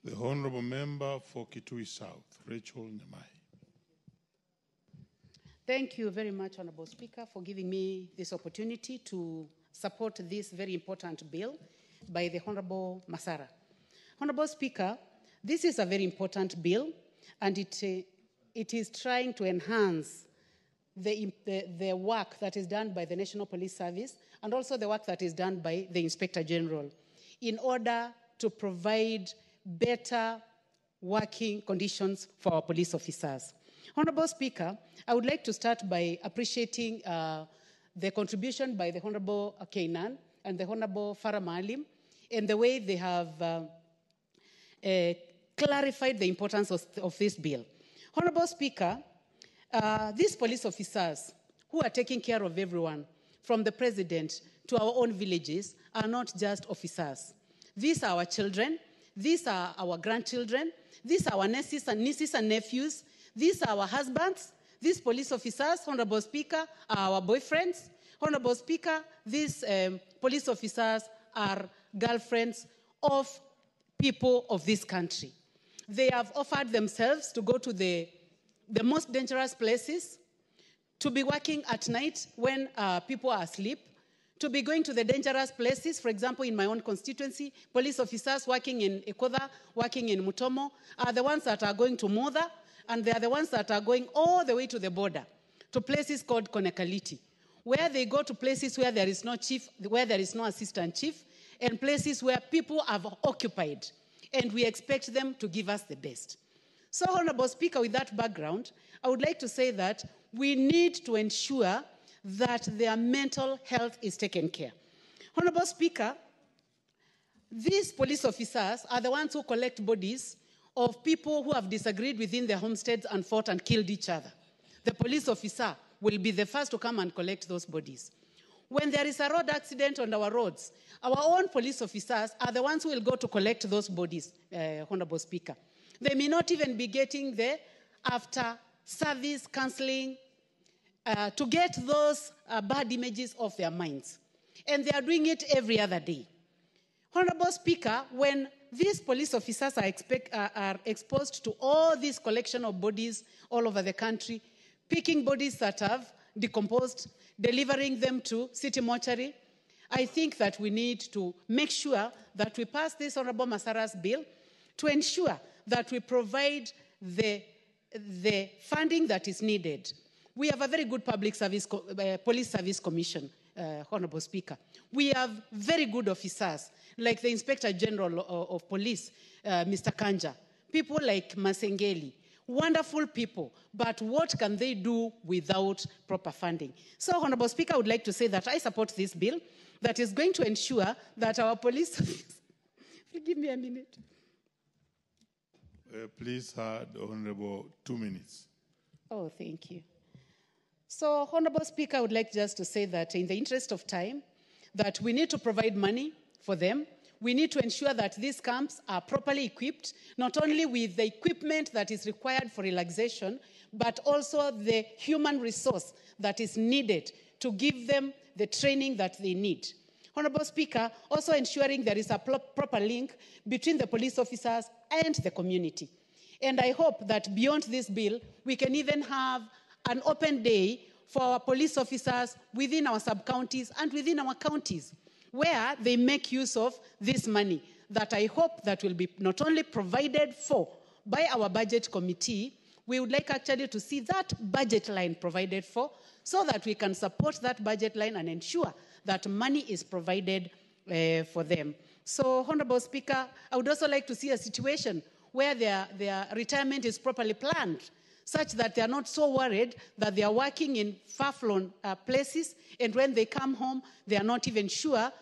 The Honourable Member for Kitui South, Rachel Nyamai. Thank you very much, Honourable Speaker, for giving me this opportunity to support this very important bill by the Honourable Masara. Honourable Speaker, this is a very important bill, and it is trying to enhance the work that is done by the National Police Service and also the work that is done by the Inspector General in order to provide better working conditions for our police officers. Honourable Speaker, I would like to start by appreciating the contribution by the Honourable Keinan and the Honourable Farah Maalim in the way they have clarified the importance of this bill. Honourable Speaker, these police officers who are taking care of everyone, from the president to our own villages, are not just officers. These are our children, these are our grandchildren, these are our nieces and nephews, these are our husbands. These police officers, Honourable Speaker, are our boyfriends. Honourable Speaker, these police officers are girlfriends of people of this country. They have offered themselves to go to the most dangerous places, to be working at night when people are asleep, to be going to the dangerous places. For example, in my own constituency, police officers working in Ekoda, working in Mutomo, are the ones that are going to Moda, and they are the ones that are going all the way to the border, to places called Konekaliti, where they go to places where there is no chief, where there is no assistant chief, and places where people have occupied, and we expect them to give us the best. So, Honourable Speaker, with that background, I would like to say that we need to ensure that their mental health is taken care. Honourable Speaker, these police officers are the ones who collect bodies of people who have disagreed within their homesteads and fought and killed each other. The police officer will be the first to come and collect those bodies. When there is a road accident on our roads, our own police officers are the ones who will go to collect those bodies, Honourable Speaker. They may not even be getting there after service counseling to get those bad images off their minds. And they are doing it every other day. Honourable Speaker, when these police officers are exposed to all this collection of bodies all over the country, picking bodies that have decomposed, delivering them to city mortuary, I think that we need to make sure that we pass this Honourable Masara's bill to ensure that we provide the funding that is needed. We have a very good public service, police service commission, Honourable Speaker. We have very good officers, like the Inspector General of Police, Mr. Kanja, people like Masengeli, wonderful people, but what can they do without proper funding? So, Honourable Speaker, I would like to say that I support this bill that is going to ensure that our police... Give me a minute. Please, the Honourable, 2 minutes. Oh, thank you. So, Honourable Speaker, I would like just to say that in the interest of time, that we need to provide money for them. We need to ensure that these camps are properly equipped, not only with the equipment that is required for relaxation, but also the human resource that is needed to give them the training that they need. Honourable Speaker, also ensuring there is a proper link between the police officers and the community. And I hope that beyond this bill, we can even have an open day for our police officers within our sub-counties and within our counties, where they make use of this money that I hope that will be not only provided for by our budget committee, we would like actually to see that budget line provided for so that we can support that budget line and ensure that money is provided for them. So, Honourable Speaker, I would also like to see a situation where their retirement is properly planned, such that they are not so worried that they are working in far-flung places, and when they come home, they are not even sure